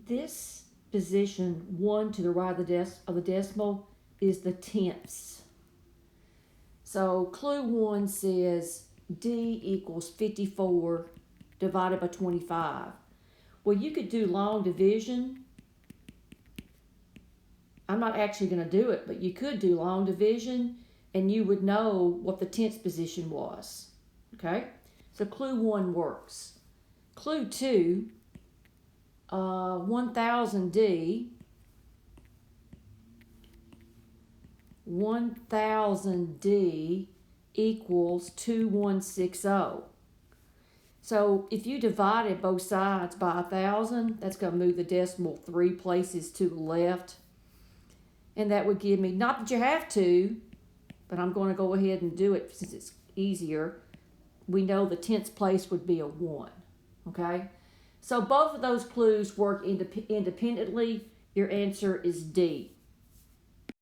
This position 1 to the right of the decimal is the tenths. So clue 1 says D equals 54 divided by 25. Well, you could do long division. I'm not actually going to do it, but you could do long division and you would know what the tenths position was. Okay? So clue 1 works. Clue 2, 1000D, 1000D equals 2160. So if you divided both sides by 1,000, that's going to move the decimal 3 places to the left. And that would give me, not that you have to, but I'm going to go ahead and do it since it's easier. We know the tenths place would be a 1. Okay? So both of those clues work independently. Your answer is D.